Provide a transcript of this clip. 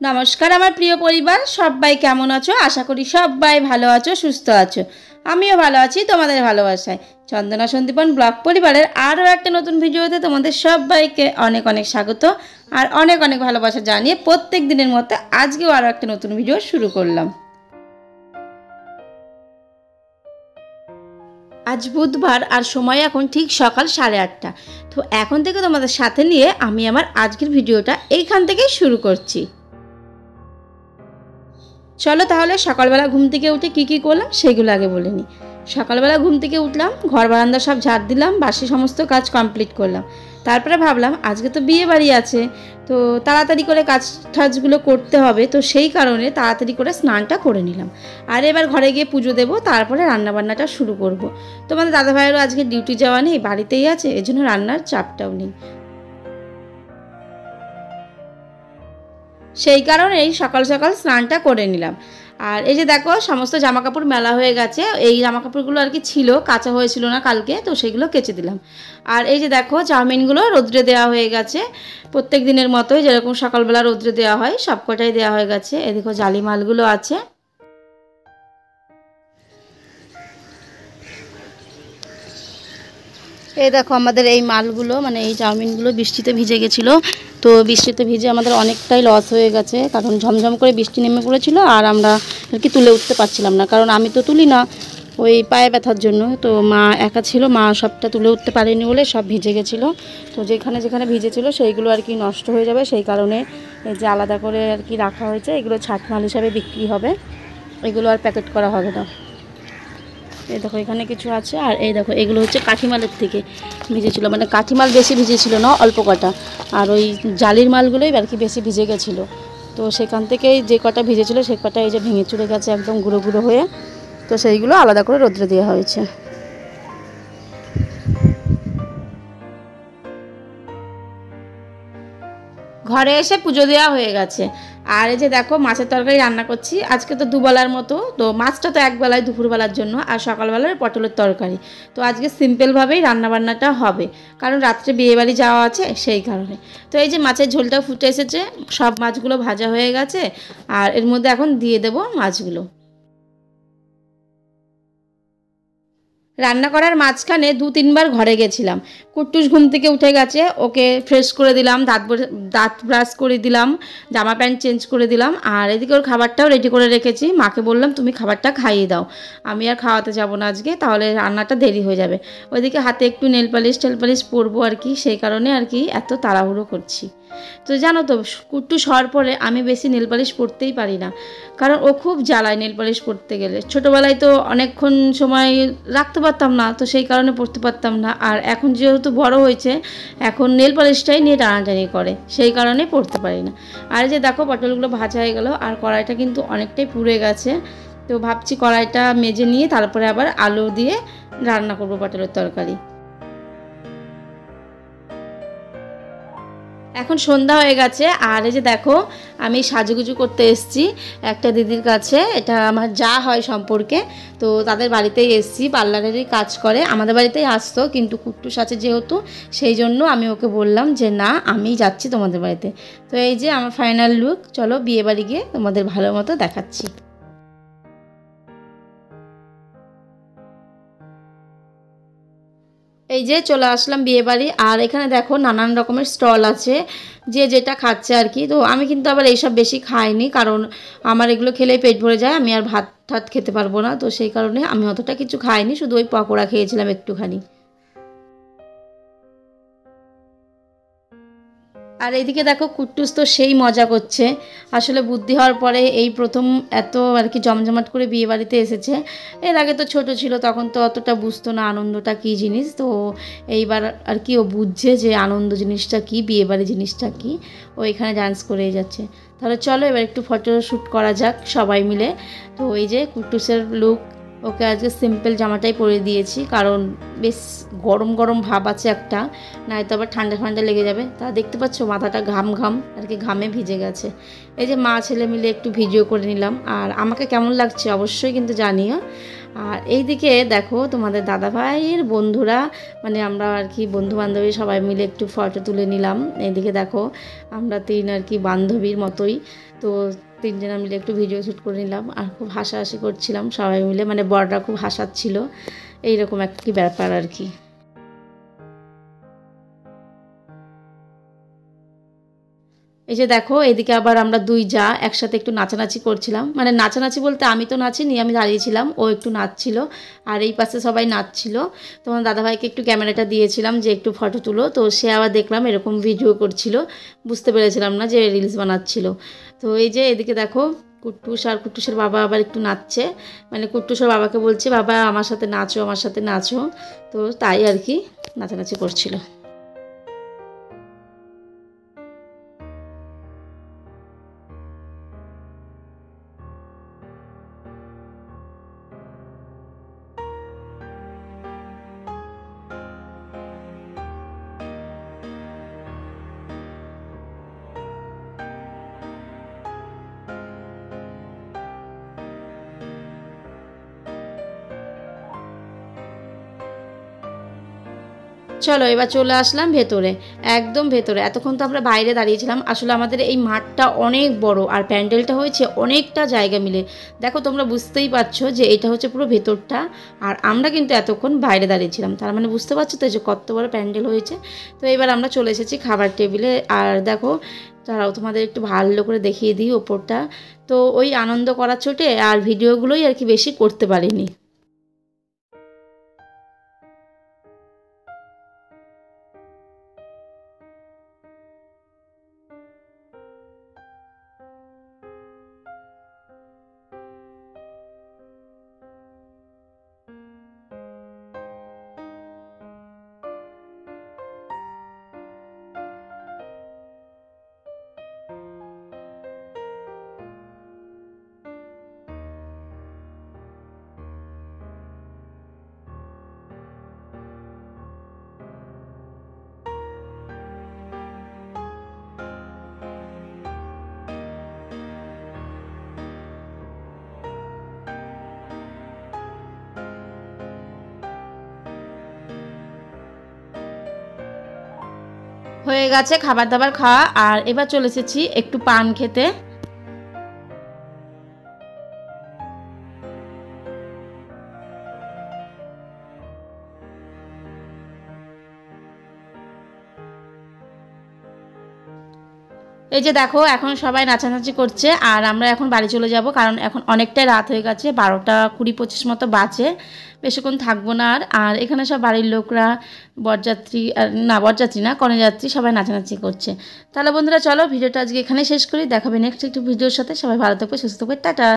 নমস্কার আমার প্রিয় পরিবার, সবাই কেমন আছো? আশা করি সবাই ভালো আছো, সুস্থ আছো। আমিও ভালো আছি তোমাদের ভালোবাসায়। চন্দনা সন্দীপন ব্লগ পরিবারের আরও একটা নতুন ভিডিওতে তোমাদের সবাইকে অনেক অনেক স্বাগত আর অনেক অনেক ভালোবাসা জানিয়ে প্রত্যেক দিনের মতো আজকেও আরও একটা নতুন ভিডিও শুরু করলাম। আজ বুধবার আর সময় এখন ঠিক সকাল 8:30। তো এখন থেকে তোমাদের সাথে নিয়ে আমি আমার আজকের ভিডিওটা এইখান থেকেই শুরু করছি। চলো তাহলে সকালবেলা ঘুম থেকে উঠে কী করলাম সেগুলো আগে বলে নিই। সকালবেলা ঘুম থেকে উঠলাম, ঘর বারান্দা সব ঝাড় দিলাম, বাসি সমস্ত কাজ কমপ্লিট করলাম। তারপরে ভাবলাম আজকে তো বিয়ে বাড়ি আছে, তো তাড়াতাড়ি করে কাজ টাজগুলো করতে হবে, তো সেই কারণে তাড়াতাড়ি করে স্নানটা করে নিলাম। আর এবার ঘরে গিয়ে পুজো দেবো, তারপরে রান্নাবান্নাটা শুরু করব। তোমাদের দাদাভাইয়েরও আজকে ডিউটি যাওয়া নেই, বাড়িতেই আছে, এজন্য রান্নার চাপটাও নেই। সেই কারণেই সকাল সকাল স্নানটা করে নিলাম। আর এই যে দেখো সমস্ত জামাকাপড় মেলা হয়ে গেছে। এই জামাকাপড়গুলো আর কি ছিল, কাঁচা হয়েছিল না কালকে, তো সেগুলো কেচে দিলাম। আর এই যে দেখো চাউমিনগুলো রোদ্রে দেওয়া হয়ে গেছে, প্রত্যেক দিনের মতোই যেরকম সকালবেলা রোদ্রে দেওয়া হয় সবকটাই দেওয়া হয়ে গেছে। এই দেখো জালি মালগুলো আছে। এই দেখো আমাদের এই মালগুলো, মানে এই চাউমিনগুলো বৃষ্টিতে ভিজে গেছিলো, তো বৃষ্টিতে ভিজে আমাদের অনেকটাই লস হয়ে গেছে, কারণ ঝমঝম করে বৃষ্টি নেমে পড়েছিল আর আমরা আর কি তুলে উঠতে পারছিলাম না, কারণ আমি তো তুলি না ওই পায়ে ব্যথার জন্য। তো মা একা ছিল, মা সবটা তুলে উঠতে পারেনি বলে সব ভিজে গেছিলো। তো যেখানে যেখানে ভিজেছিল সেইগুলো আর কি নষ্ট হয়ে যাবে, সেই কারণে এই যে আলাদা করে আর কি রাখা হয়েছে। এগুলো ছাটমাল হিসাবে বিক্রি হবে, এগুলো আর প্যাকেট করা হবে না। এই দেখো এখানে কিছু আছে, আর এই দেখো এগুলো হচ্ছে কাঠিমালের থেকে ভিজেছিল, মানে কাঠিমাল বেশি ভিজেছিল না, অল্প কটা, আর ওই জালির মালগুলোই আর কি বেশি ভিজে গেছিলো। তো সেখান থেকেই যে কটা ভিজেছিল সে কটা এই যে ভেঙে চুরে গেছে একদম গুঁড়ো গুঁড়ো হয়ে, তো সেইগুলো আলাদা করে রোদ্রে দেওয়া হয়েছে। ঘরে এসে পুজো দেওয়া হয়ে গেছে। আর এই যে দেখো মাছের তরকারি রান্না করছি, আজকে তো দুবেলার মতো, তো মাছটা তো একবেলায় দুপুরবেলার জন্য, আর সকালবেলার পটলের তরকারি। তো আজকে সিম্পলভাবেই রান্নাবান্নাটা হবে, কারণ রাত্রে বিয়েবাড়ি যাওয়া আছে সেই কারণে। তো এই যে মাছের ঝোলটা ফুটে এসেছে, সব মাছগুলো ভাজা হয়ে গেছে, আর এর মধ্যে এখন দিয়ে দেবো মাছগুলো। রান্না করার মাঝখানে 2-3 বার ঘরে গেছিলাম। কুট্টুস ঘুম থেকে উঠে গেছে, ওকে ফ্রেশ করে দিলাম, দাঁত ব্রাশ করে দিলাম, জামা প্যান্ট চেঞ্জ করে দিলাম, আর এদিকে ওর খাবারটাও রেডি করে রেখেছি। মাকে বললাম তুমি খাবারটা খাইয়ে দাও, আমি আর খাওয়াতে যাব না আজকে, তাহলে রান্নাটা দেরি হয়ে যাবে। ওইদিকে হাতে একটু নেল পালিশ পরবো আর কি, সেই কারণে আর কি এত তাড়াহুড়ো করছি। তো জানো তো কুট্টুস হওয়ার পরে আমি বেশি নেল পালিশ পরতেই পারি না, কারণ ও খুব জ্বালায় নেল পালিশ পরতে গেলে। ছোটোবেলায় তো অনেকক্ষণ সময় রাখতে পারতাম না, তো সেই কারণে পরতে পারতাম না, আর এখন যেহেতু বড় হয়েছে এখন নেল পালিশটাই নিয়ে টানাটানি করে, সেই কারণে পরতে পারি না। আর যে দেখো পটলগুলো ভাজা হয়ে গেল, আর কড়াইটা কিন্তু অনেকটাই পুড়ে গেছে। তো ভাবছি কড়াইটা মেজে নিয়ে তারপরে আবার আলু দিয়ে রান্না করবো পটলের তরকারি। এখন সন্ধ্যা হয়ে গেছে, আর এই যে দেখো আমি সাজুগুজু করতে এসেছি একটা দিদির কাছে, এটা আমার যা হয় সম্পর্কে। তো তাদের বাড়িতেই এসেছি, পার্লারেরই কাজ করে, আমাদের বাড়িতেই আসতো, কিন্তু কুট্টুস আছে যেহেতু সেই জন্য আমি ওকে বললাম যে না আমি যাচ্ছি তোমাদের বাড়িতে। তো এই যে আমার ফাইনাল লুক, চলো বিয়ে বাড়ি গিয়ে তোমাদের ভালো মতো দেখাচ্ছি। এই যে চলে আসলাম বিয়ে বাড়ি, আর এখানে দেখো নানান রকমের স্টল আছে, যে যেটা খাচ্ছে আর কি। তো আমি কিন্তু আবার এইসব বেশি খাইনি, কারণ আমার এগুলো খেলেই পেট ভরে যায়, আমি আর ভাত ঠাত খেতে পারবো না, তো সেই কারণে আমি অতটা কিছু খাইনি, শুধু ওই পকোড়া খেয়েছিলাম একটুখানি। আর এইদিকে দেখো কুট্টুস তো সেই মজা করছে, আসলে বুদ্ধি হওয়ার পরে এই প্রথম এত আর কি জমজমাট করে বিয়ে বাড়িতে এসেছে। এর আগে তো ছোট ছিল, তখন তো অতটা বুঝতো না আনন্দটা কী জিনিস, তো এইবার আর কি ও বুঝছে যে আনন্দ জিনিসটা কী, বিয়ে বাড়ি জিনিসটা কী। ও এখানে ডান্স করেই যাচ্ছে। তাহলে চলো এবার একটু ফটো শ্যুট করা যাক সবাই মিলে। তো এই যে কুট্টুসের লুক, ওকে আজকে সিম্পল জামাটাই পরে দিয়েছি, কারণ বেশ গরম গরম ভাব আছে একটা, নয়তো আবার ঠান্ডা ঠান্ডা লেগে যাবে। তা দেখতে পাচ্ছ মাথাটা ঘাম ঘাম আর কি, ঘামে ভিজে গেছে। এই যে মা ছেলে মিলে একটু ভিডিও করে নিলাম, আর আমাকে কেমন লাগছে অবশ্যই কিন্তু জানিও। আর এইদিকে দেখো তোমাদের দাদাভাইয়ের বন্ধুরা, মানে আমরা আর কি বন্ধু বান্ধবী সবাই মিলে একটু ফটো তুলে নিলাম। এইদিকে দেখো আমরা তিন আর কি বান্ধবীর মতোই, তো তিনজনা মিলে একটু ভিডিও শ্যুট করে নিলাম আর খুব হাসাহাসি করছিলাম সবাই মিলে, মানে বড়রা খুব হাসাচ্ছিল, এইরকম একটা কি ব্যাপার আর কি। এই যে দেখো এদিকে আবার আমরা দুই যা একসাথে একটু নাচানাচি করছিলাম, মানে নাচানাচি বলতে আমি তো নাচিনি, আমি দাঁড়িয়েছিলাম, ও একটু নাচছিল আর এই পাশে সবাই নাচছিল। তোমার দাদাভাইকে একটু ক্যামেরাটা দিয়েছিলাম যে একটু ফটো তুলো, তো সে আবার দেখলাম এরকম ভিডিও করছিল, বুঝতে পেরেছিলাম না যে রিলস বানাচ্ছিল। তো এই যে এদিকে দেখো কুট্টুস আর কুট্টুসের বাবা আবার একটু নাচছে, মানে কুট্টুসের বাবাকে বলছে বাবা আমার সাথে নাচো আমার সাথে নাচো, তো তাই আর কি নাচানাচি করছিল। চলো এবার চলে আসলাম ভেতরে, একদম ভেতরে। এতক্ষণ তো আমরা বাইরে দাঁড়িয়েছিলাম, আসলে আমাদের এই মাঠটা অনেক বড় আর প্যান্ডেলটা হয়েছে অনেকটা জায়গা মিলে। দেখো তোমরা বুঝতেই পারছো যে এটা হচ্ছে পুরো ভেতরটা, আর আমরা কিন্তু এতক্ষণ বাইরে দাঁড়িয়েছিলাম, তার মানে বুঝতে পারছো তো যে কত বড় প্যান্ডেল হয়েছে। তো এবার আমরা চলে এসেছি খাবার টেবিলে, আর দেখো তারাও তোমাদের একটু ভালো করে দেখিয়ে দিই ওপরটা। তো ওই আনন্দ করার চোটে আর ভিডিওগুলোই আর কি বেশি করতে পারিনি। হয়ে গেছে খাবার দাবার খাওয়া, আর এবার চলে এসেছি একটু পান খেতে। এই যে দেখো এখন সবাই নাচানাচি করছে আর আমরা এখন বাড়ি চলে যাব, কারণ এখন অনেকটাই রাত হয়ে গেছে, 12টা 20-25 মতো বাজে, বেশিক্ষণ থাকবো না। আর আর এখানে সব বাড়ির লোকরা, বরযাত্রী না বরযাত্রী না কনেযাত্রী সবাই নাচানাচি করছে। তাহলে বন্ধুরা চলো ভিডিওটা আজকে এখানে শেষ করি, দেখাবে নেক্সট একটি ভিডিওর সাথে। সবাই ভালো থাকবে সুস্থ থাকবে, টাটা।